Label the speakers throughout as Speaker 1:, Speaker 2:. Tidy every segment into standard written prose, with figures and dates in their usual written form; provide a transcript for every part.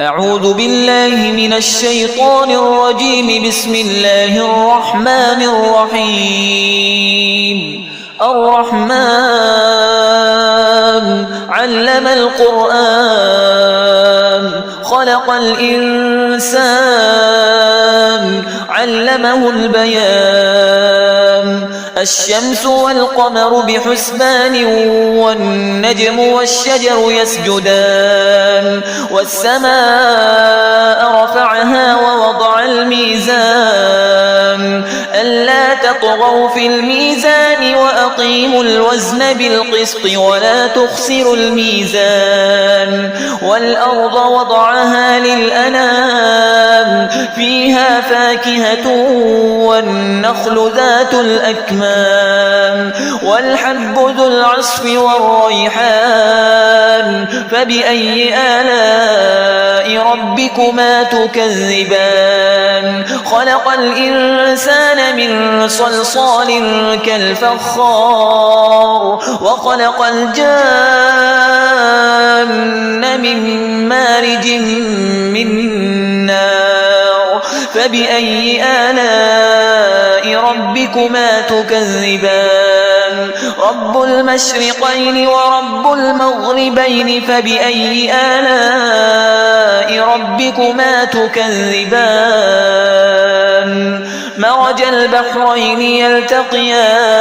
Speaker 1: أعوذ بالله من الشيطان الرجيم. بسم الله الرحمن الرحيم. الرحمن علم القرآن خلق الإنسان علمه البيان. الشمس والقمر بحسبان والنجم والشجر يسجدان. والسماء رفعها ووضع الميزان ألا تطغوا في الميزان وأقيموا الوزن بالقسط ولا تخسروا الميزان. والأرض وضعها للأنام فيها فاكهة والنخل ذات الأكمام والحب ذو العصف والريحان. فبأي آلاء ربكما تكذبان؟ خلق الإنسان من صلصال كالفخار وخلق الجان من مارج من نار. فبأي آلاء ربكما تكذبان؟ رب المشرقين ورب المغربين. فبأي آلاء ربكما تكذبان؟ مرج البحرين يلتقيان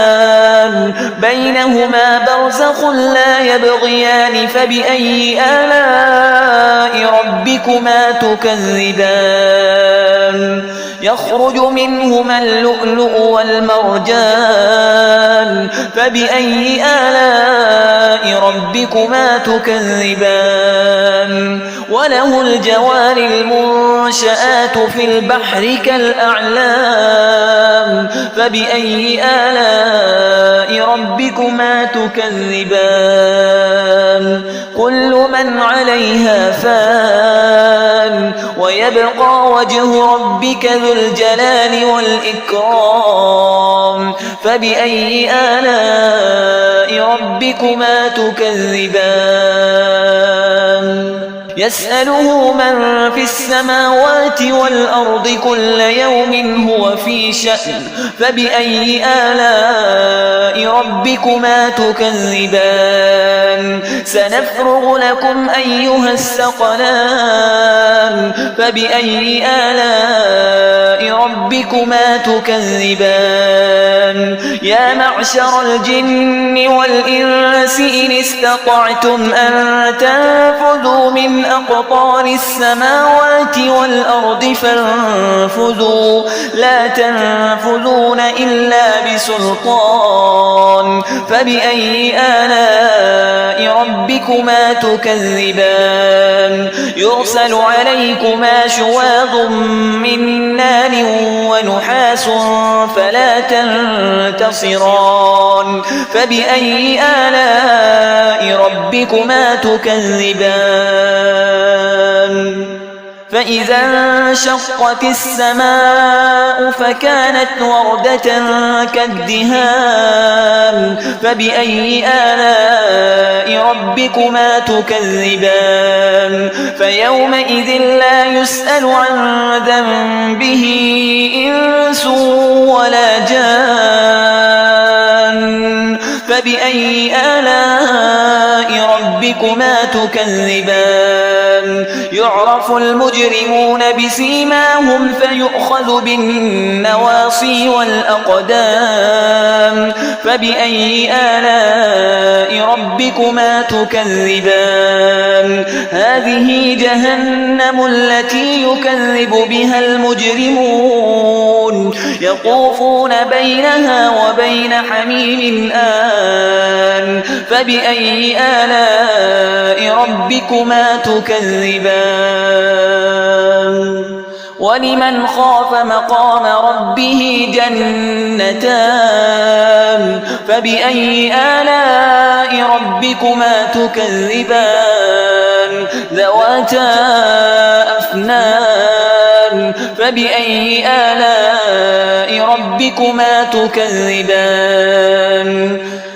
Speaker 1: بينهما برزخ لا يبغيان. فبأي آلاء ربكما تكذبان؟ يخرج منهما اللؤلؤ والمرجان. فبأي آلاء ربكما تكذبان؟ وله الجوار المنشآت في البحر كالأعلام. فبأي آلاء ربكما تكذبان؟ كل من عليها فان ويبقى وجه ربك ذو الجلال والإكرام. فبأي آلاء ربكما تكذبان؟ يسأله من في السماوات والأرض كل يوم هو في شأن. فبأي آلاء ربكما تكذبان؟ سنفرغ لكم أيها الثقلان. فبأي آلاء ربكما تكذبان؟ يا معشر الجن والإنس إن استطعتم أن تنفذوا من أقطار السماوات والأرض فانفذوا لا تنفذون إلا بسلطان. فبأي آلاء ربكما تكذبان؟ يرسل عليكما شواظ من نار ونحاس فلا تنتصران. فبأي آلاء ربكما تكذبان؟ فإذا انشقت السماء فكانت وردة كالدهان. فبأي آلاء ربكما تكذبان؟ فيومئذ لا يسأل عن ذنبه إنس ولا جان. فبأي آلاء ربكما تكذبان؟ يعرف المجرمون بسيماهم فيؤخذ بالنواصي والأقدام. فبأي آلاء ربكما تكذبان؟ هذه جهنم التي يكذب بها المجرمون يطوفون بينها وبين حميم آن. فبأي آلاء ربكما تكذبان؟ ولمن خاف مقام ربه جنتان. فبأي آلاء ربكما تكذبان؟ ذواتا أفنان. فبأي آلاء ربكما تكذبان؟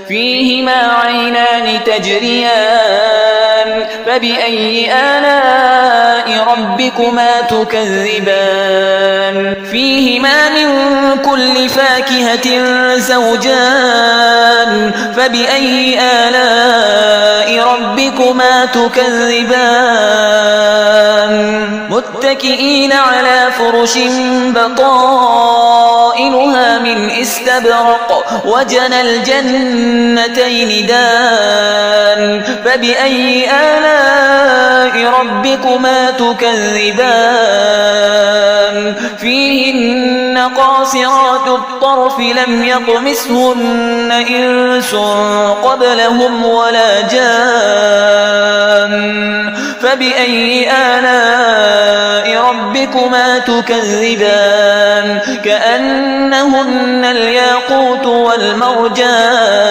Speaker 1: فيهما عينان تجريان. فبأي آلاء ربكما تكذبان فيهما من كل فاكهة زوجان فبأي آلاء ربكما تكذبان متكئين على فرش بطائنها من استبرق وجنى الجنتين دان فبأي آلاء ربكما تكذبان فيهن قاصرات الطرف لم يطمثهن إنس قبلهم ولا جان فبأي آلاء ربكما تكذبان كأنهن الياقوت والمرجان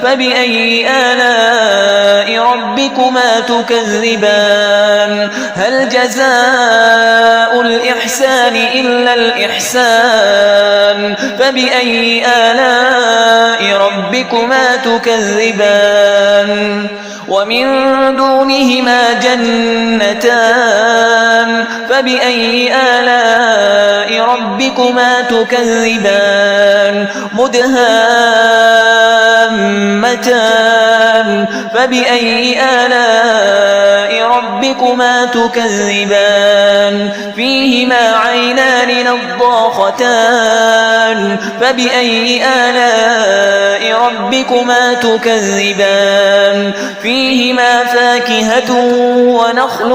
Speaker 1: فبأي آلاء ربكما تكذبان هل جزاء الإحسان إلا الإحسان فبأي آلاء ربكما تكذبان ومن دونهما جنتان فبأي آلاء ربكما تكذبان مدهامتان فبأي آلاء ربكما تكذبان فيهما عينان نضاختان فبأي آلاء ربكما تكذبان فيهما فاكهة ونخل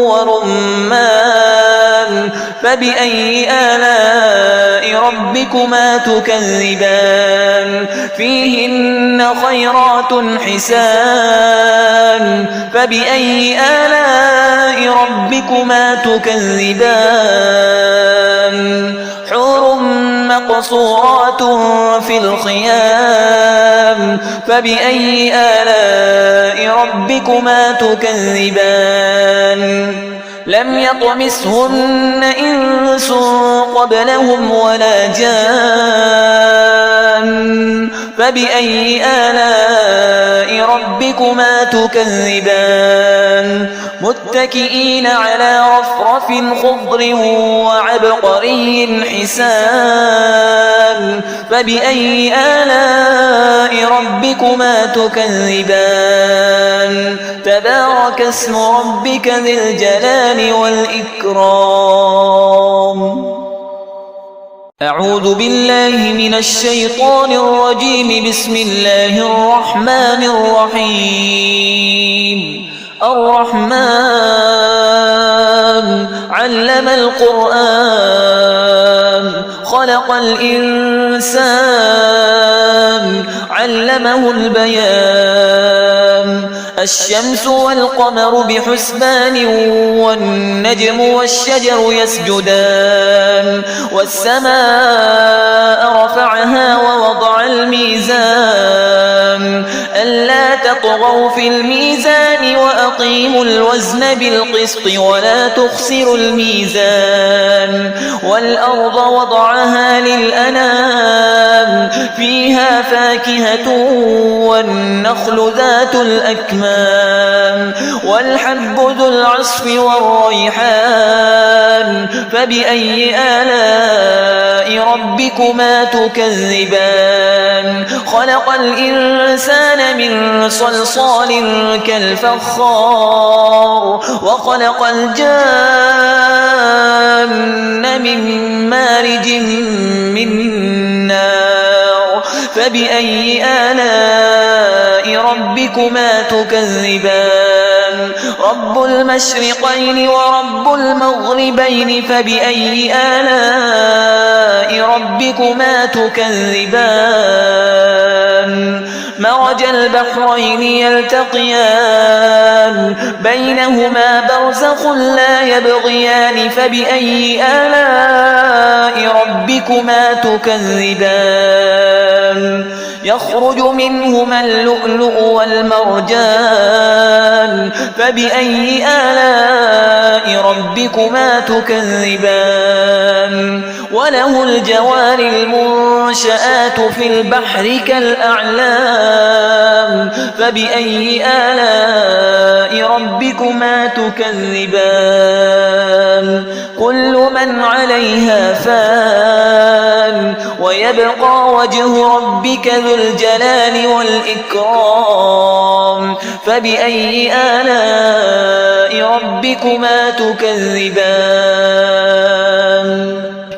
Speaker 1: ورمان فبأي آلاء ربكما تكذبان فيهن خيرات حسان فبأي آلاء ربكما تكذبان حور مقصورات في الخيام فبأي آلاء ربكما تكذبان لم يطمثهن إنس قبلهم ولا جان فبأي آلاء ربكما تكذبان متكئين على رفرف خضر وعبقري حسان فبأي آلاء ربكما تكذبان تبارك اسم ربك ذي الجلال والإكرام أعوذ بالله من الشيطان الرجيم بسم الله الرحمن الرحيم الرحمن علم القرآن خلق الإنسان علمه البيان الشمس والقمر بحسبان والنجم والشجر يسجدان والسماء رفعها ووضع الميزان ألا تطغوا في الميزان وأقيموا الوزن بالقسط ولا تخسروا الميزان والأرض وضعها للأنام فيها فاكهة والنخل ذات الأكمام والحب ذو العصف والريحان فبأي آلاء ربكما تكذبان خلق الإنسان من صلصال كالفخار وخلق الجان من مارج من نار فبأي آلاء ربكما تكذبان رب المشرقين ورب المغربين فبأي آلاء ربكما تكذبان مرج البحرين يلتقيان بينهما برزخ لا يبغيان فبأي آلاء ربكما تكذبان يخرج منهما اللؤلؤ والمرجان فبأي آلاء ربكما تكذبان وله الجوار المنشآت في البحر كالأعلام فبأي آلاء ربكما تكذبان كل من عليها فان ويبقى وجه ربك ذو الجلال والإكرام فبأي آلاء ربكما تكذبان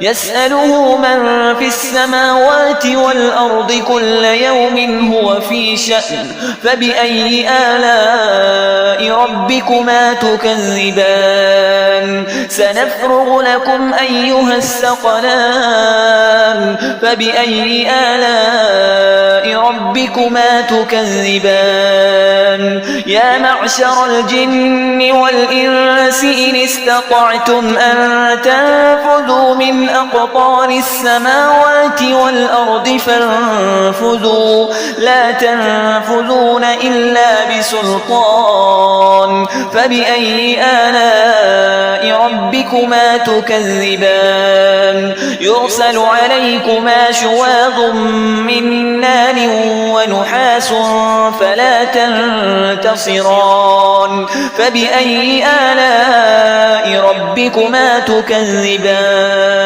Speaker 1: يسأله من في السماوات والأرض كل يوم هو في شأن فبأي آلاء ربكما تكذبان سنفرغ لكم أيها الثقلان فبأي آلاء ربكما تكذبان يا معشر الجن والإنس إن استطعتم أن تنفذوا من أقطار السماوات والأرض فانفذوا لا تنفذون إلا بسلطان فبأي آلاء ربكما تكذبان يرسل عليكما شواظ من نار ونحاس فلا تنتصران فبأي آلاء ربكما تكذبان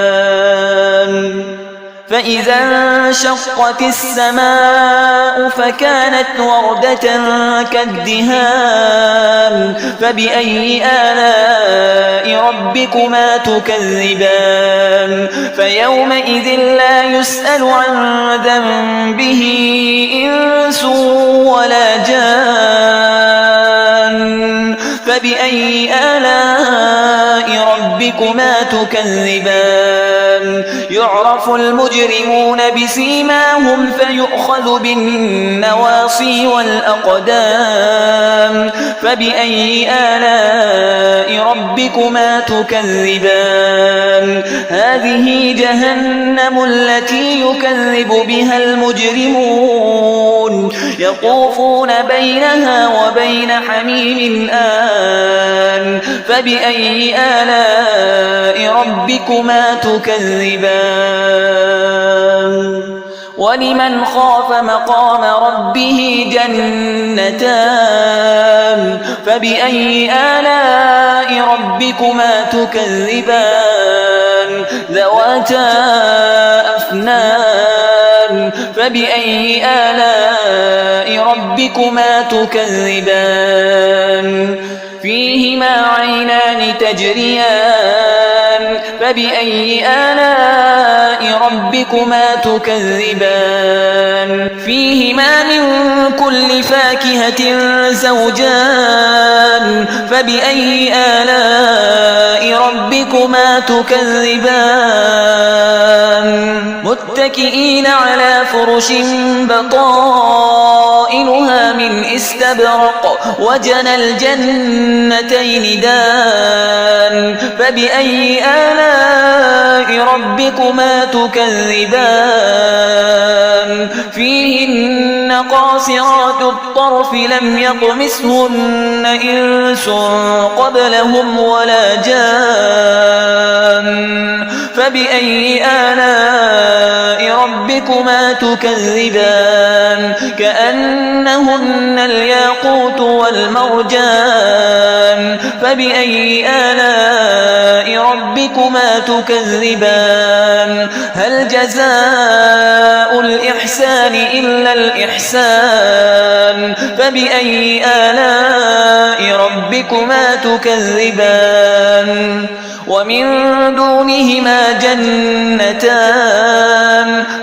Speaker 1: فإذا انشقت السماء فكانت وردة كالدهان فبأي آلاء ربكما تكذبان فيومئذ لا يسأل عن ذنبه إنس ولا جان فبأي آلاء ربكما تكذبان يعرف المجرمون بسيماهم فيؤخذ بالنواصي والأقدام فبأي آلاء ربكما تكذبان هذه جهنم التي يكذب بها المجرمون يطوفون بينها وبين حميم آن فبأي آلاء ربكما تكذبان ولمن خاف مقام ربه جنتان فبأي آلاء ربكما تكذبان ذواتا أفنان فبأي آلاء ربكما تكذبان فيهما عينان تجريان فبأي آلاء ربكما تكذبان فيهما من كل فاكهة زوجان فبأي آلاء ربكما تكذبان متكئين على فرش بطائنها من استبرق وجنى الجنتين دان فبأي آلاء ربكما تكذبان فيهن قاصرات الطرف لم يطمثهن إنس قبلهم ولا جان فبأي آلاء ربكما تكذبان كأنهن الياقوت والمرجان فبأي آلاء ربكما تكذبان هل جزاء الإحسان إلا الإحسان فبأي آلاء ربكما تكذبان ومن دونهما جنتان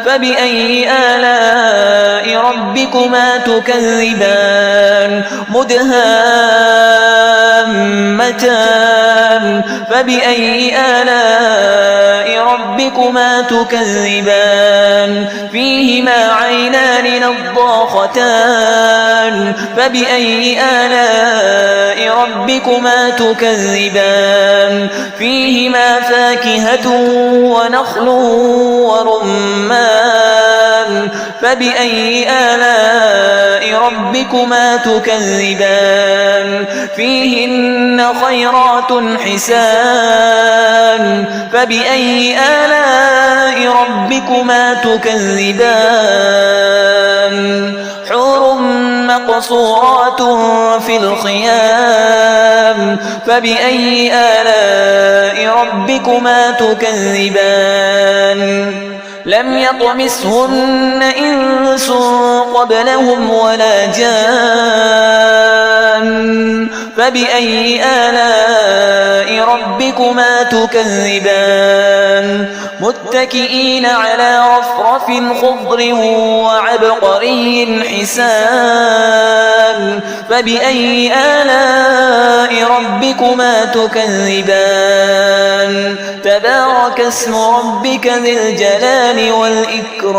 Speaker 1: فبأي آلاء ربكما تكذبان مدهامتان فبأي آلاء ربكما تكذبان فيهما عينان نضاختان فبأي آلاء ربكما تكذبان فيهما فاكهة ونخل ورمان فبأي آلاء ربكما تكذبان فيهن خيرات حسان فبأي آلاء ربكما تكذبان حور مقصورات في الخيام فبأي آلاء ربكما تكذبان لم يطمثهن إنس قبلهم ولا جان فبأي آلاء ربكما تكذبان متكئين على رفرف خضر وعبقري حسان فبأي آلاء ربكما تكذبان تبارك اسم ربك ذي الجلال والإكرام